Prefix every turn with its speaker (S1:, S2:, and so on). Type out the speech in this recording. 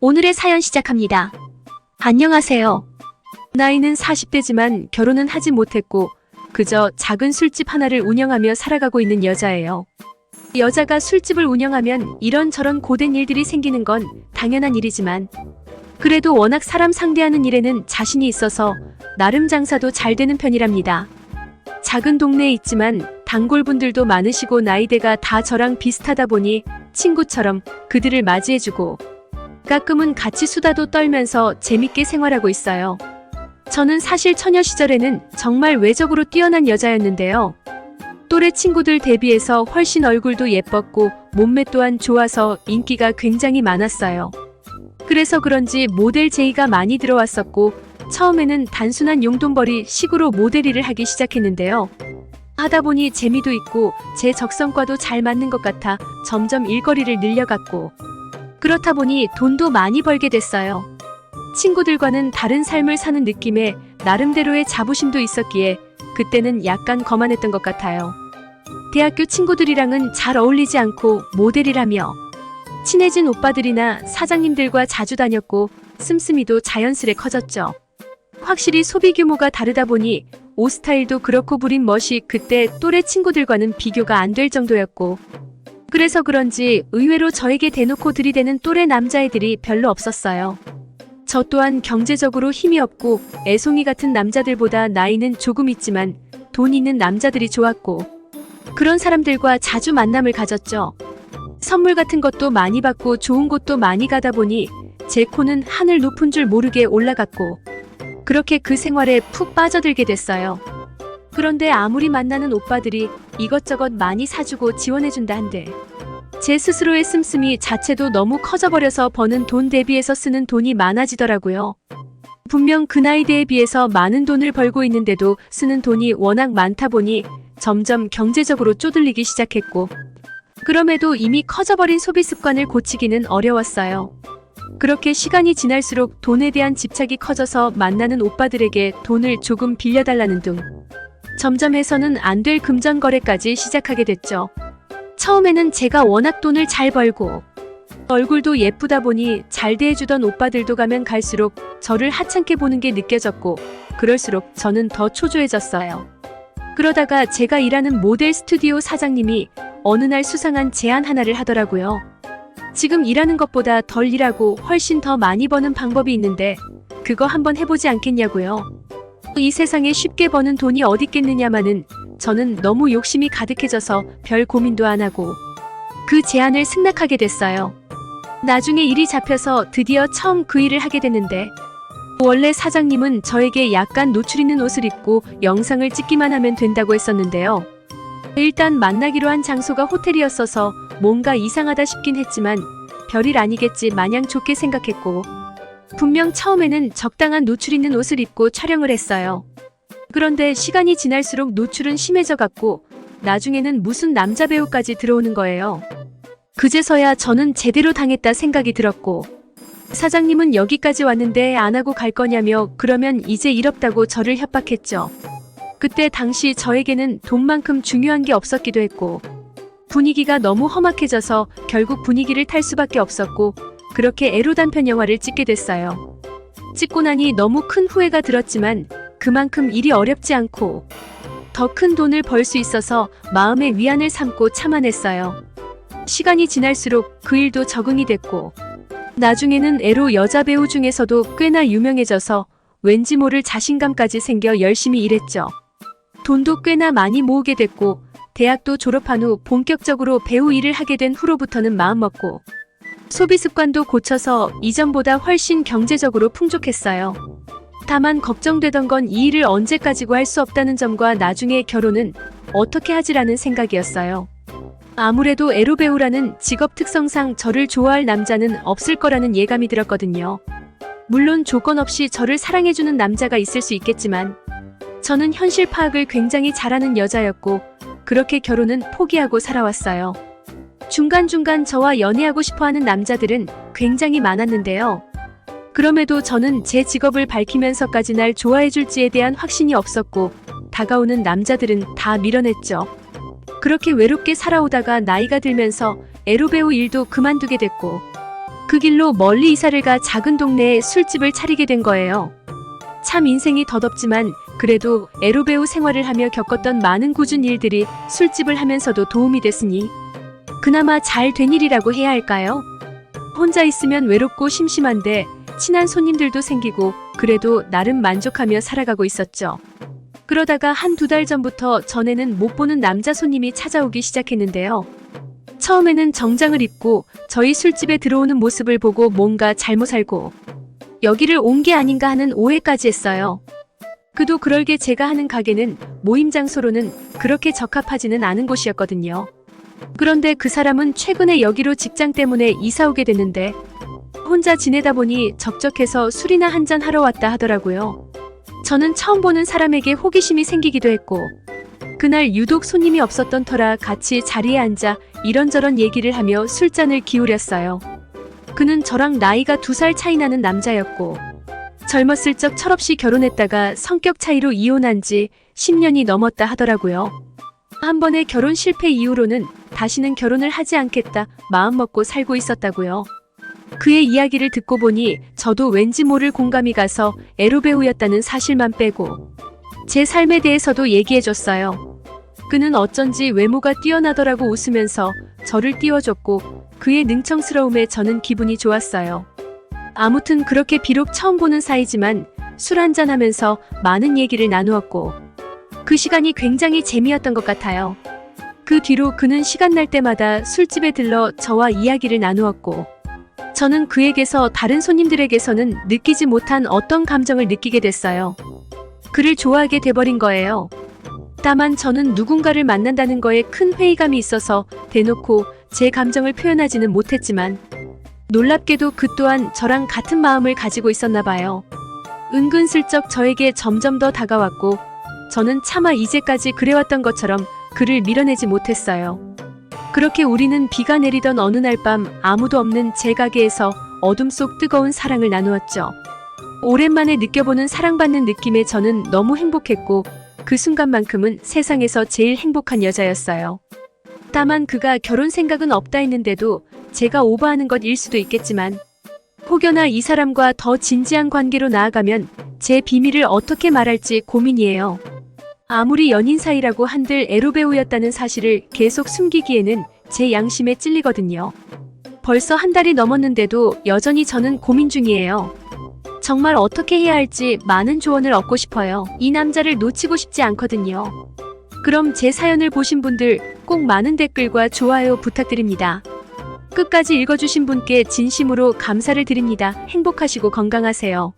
S1: 오늘의 사연 시작합니다. 안녕하세요. 나이는 40대지만 결혼은 하지 못했고 그저 작은 술집 하나를 운영하며 살아가고 있는 여자예요. 여자가 술집을 운영하면 이런저런 고된 일들이 생기는 건 당연한 일이지만 그래도 워낙 사람 상대하는 일에는 자신이 있어서 나름 장사도 잘 되는 편이랍니다. 작은 동네에 있지만 단골분들도 많으시고 나이대가 다 저랑 비슷하다 보니 친구처럼 그들을 맞이해주고 가끔은 같이 수다도 떨면서 재밌게 생활하고 있어요. 저는 사실 처녀 시절에는 정말 외적으로 뛰어난 여자였는데요. 또래 친구들 대비해서 훨씬 얼굴도 예뻤고 몸매 또한 좋아서 인기가 굉장히 많았어요. 그래서 그런지 모델 제의가 많이 들어왔었고 처음에는 단순한 용돈벌이 식으로 모델 일을 하기 시작했는데요. 하다 보니 재미도 있고 제 적성과도 잘 맞는 것 같아 점점 일거리를 늘려갔고 그렇다 보니 돈도 많이 벌게 됐어요. 친구들과는 다른 삶을 사는 느낌에 나름대로의 자부심도 있었기에 그때는 약간 거만했던 것 같아요. 대학교 친구들이랑은 잘 어울리지 않고 모델이라며 친해진 오빠들이나 사장님들과 자주 다녔고 씀씀이도 자연스레 커졌죠. 확실히 소비 규모가 다르다 보니 옷 스타일도 그렇고 부린 멋이 그때 또래 친구들과는 비교가 안 될 정도였고 그래서 그런지 의외로 저에게 대놓고 들이대는 또래 남자애들이 별로 없었어요. 저 또한 경제적으로 힘이 없고 애송이 같은 남자들보다 나이는 조금 있지만 돈 있는 남자들이 좋았고 그런 사람들과 자주 만남을 가졌죠. 선물 같은 것도 많이 받고 좋은 곳도 많이 가다 보니 제 코는 하늘 높은 줄 모르게 올라갔고 그렇게 그 생활에 푹 빠져들게 됐어요. 그런데 아무리 만나는 오빠들이 이것저것 많이 사주고 지원해준다 한들 제 스스로의 씀씀이 자체도 너무 커져버려서 버는 돈 대비해서 쓰는 돈이 많아지더라고요. 분명 그 나이대에 비해서 많은 돈을 벌고 있는데도 쓰는 돈이 워낙 많다 보니 점점 경제적으로 쪼들리기 시작했고 그럼에도 이미 커져버린 소비 습관을 고치기는 어려웠어요. 그렇게 시간이 지날수록 돈에 대한 집착이 커져서 만나는 오빠들에게 돈을 조금 빌려달라는 등 점점 해서는 안 될 금전 거래까지 시작하게 됐죠. 처음에는 제가 워낙 돈을 잘 벌고 얼굴도 예쁘다 보니 잘 대해주던 오빠들도 가면 갈수록 저를 하찮게 보는 게 느껴졌고 그럴수록 저는 더 초조해졌어요. 그러다가 제가 일하는 모델 스튜디오 사장님이 어느 날 수상한 제안 하나를 하더라고요. 지금 일하는 것보다 덜 일하고 훨씬 더 많이 버는 방법이 있는데 그거 한번 해보지 않겠냐고요. 이 세상에 쉽게 버는 돈이 어딨겠느냐마는 저는 너무 욕심이 가득해져서 별 고민도 안 하고 그 제안을 승낙하게 됐어요. 나중에 일이 잡혀서 드디어 처음 그 일을 하게 됐는데 원래 사장님은 저에게 약간 노출 있는 옷을 입고 영상을 찍기만 하면 된다고 했었는데요. 일단 만나기로 한 장소가 호텔이었어서 뭔가 이상하다 싶긴 했지만 별일 아니겠지 마냥 좋게 생각했고 분명 처음에는 적당한 노출 있는 옷을 입고 촬영을 했어요. 그런데 시간이 지날수록 노출은 심해져 갔고 나중에는 무슨 남자 배우까지 들어오는 거예요. 그제서야 저는 제대로 당했다 생각이 들었고 사장님은 여기까지 왔는데 안 하고 갈 거냐며 그러면 이제 일 없다고 저를 협박했죠. 그때 당시 저에게는 돈만큼 중요한 게 없었기도 했고 분위기가 너무 험악해져서 결국 분위기를 탈 수밖에 없었고 그렇게 에로 단편 영화를 찍게 됐어요. 찍고 나니 너무 큰 후회가 들었지만 그만큼 일이 어렵지 않고 더 큰 돈을 벌 수 있어서 마음의 위안을 삼고 참아냈어요. 시간이 지날수록 그 일도 적응이 됐고 나중에는 에로 여자 배우 중에서도 꽤나 유명해져서 왠지 모를 자신감까지 생겨 열심히 일했죠. 돈도 꽤나 많이 모으게 됐고 대학도 졸업한 후 본격적으로 배우 일을 하게 된 후로부터는 마음먹고 소비 습관도 고쳐서 이전보다 훨씬 경제적으로 풍족했어요. 다만 걱정되던 건 이 일을 언제까지고 할 수 없다는 점과 나중에 결혼은 어떻게 하지라는 생각이었어요. 아무래도 에로 배우라는 직업 특성상 저를 좋아할 남자는 없을 거라는 예감이 들었거든요. 물론 조건 없이 저를 사랑해주는 남자가 있을 수 있겠지만 저는 현실 파악을 굉장히 잘하는 여자였고 그렇게 결혼은 포기하고 살아왔어요. 중간중간 저와 연애하고 싶어하는 남자들은 굉장히 많았는데요. 그럼에도 저는 제 직업을 밝히면서까지 날 좋아해줄지에 대한 확신이 없었고 다가오는 남자들은 다 밀어냈죠. 그렇게 외롭게 살아오다가 나이가 들면서 에로 배우 일도 그만두게 됐고 그 길로 멀리 이사를 가 작은 동네에 술집을 차리게 된 거예요. 참 인생이 덧없지만 그래도 에로배우 생활을 하며 겪었던 많은 꾸준 일들이 술집을 하면서도 도움이 됐으니 그나마 잘 된 일이라고 해야 할까요? 혼자 있으면 외롭고 심심한데 친한 손님들도 생기고 그래도 나름 만족하며 살아가고 있었죠. 그러다가 한두 달 전부터 전에는 못 보는 남자 손님이 찾아오기 시작했는데요. 처음에는 정장을 입고 저희 술집에 들어오는 모습을 보고 뭔가 잘못 알고 여기를 온 게 아닌가 하는 오해까지 했어요. 그도 그럴게 제가 하는 가게는 모임 장소로는 그렇게 적합하지는 않은 곳이었거든요. 그런데 그 사람은 최근에 여기로 직장 때문에 이사 오게 됐는데 혼자 지내다 보니 적적해서 술이나 한잔 하러 왔다 하더라고요. 저는 처음 보는 사람에게 호기심이 생기기도 했고 그날 유독 손님이 없었던 터라 같이 자리에 앉아 이런저런 얘기를 하며 술잔을 기울였어요. 그는 저랑 나이가 2살 차이 나는 남자였고 젊었을 적 철없이 결혼했다가 성격 차이로 이혼한 지 10년이 넘었다 하더라고요. 한 번의 결혼 실패 이후로는 다시는 결혼을 하지 않겠다 마음먹고 살고 있었다고요. 그의 이야기를 듣고 보니 저도 왠지 모를 공감이 가서 에로배우였다는 사실만 빼고 제 삶에 대해서도 얘기해줬어요. 그는 어쩐지 외모가 뛰어나더라고 웃으면서 저를 띄워줬고 그의 능청스러움에 저는 기분이 좋았어요. 아무튼 그렇게 비록 처음 보는 사이지만 술 한잔하면서 많은 얘기를 나누었고 그 시간이 굉장히 재미였던 것 같아요. 그 뒤로 그는 시간 날 때마다 술집에 들러 저와 이야기를 나누었고 저는 그에게서 다른 손님들에게서는 느끼지 못한 어떤 감정을 느끼게 됐어요. 그를 좋아하게 돼버린 거예요. 다만 저는 누군가를 만난다는 거에 큰 회의감이 있어서 대놓고 제 감정을 표현하지는 못했지만 놀랍게도 그 또한 저랑 같은 마음을 가지고 있었나 봐요. 은근슬쩍 저에게 점점 더 다가왔고 저는 차마 이제까지 그래왔던 것처럼 그를 밀어내지 못했어요. 그렇게 우리는 비가 내리던 어느 날 밤 아무도 없는 제 가게에서 어둠 속 뜨거운 사랑을 나누었죠. 오랜만에 느껴보는 사랑받는 느낌에 저는 너무 행복했고 그 순간만큼은 세상에서 제일 행복한 여자였어요. 다만 그가 결혼 생각은 없다 했는데도 제가 오버하는 것일 수도 있겠지만 혹여나 이 사람과 더 진지한 관계로 나아가면 제 비밀을 어떻게 말할지 고민이에요. 아무리 연인 사이라고 한들 에로배우였다는 사실을 계속 숨기기에는 제 양심에 찔리거든요. 벌써 한 달이 넘었는데도 여전히 저는 고민 중이에요. 정말 어떻게 해야 할지 많은 조언을 얻고 싶어요. 이 남자를 놓치고 싶지 않거든요. 그럼 제 사연을 보신 분들 꼭 많은 댓글과 좋아요 부탁드립니다. 끝까지 읽어주신 분께 진심으로 감사를 드립니다. 행복하시고 건강하세요.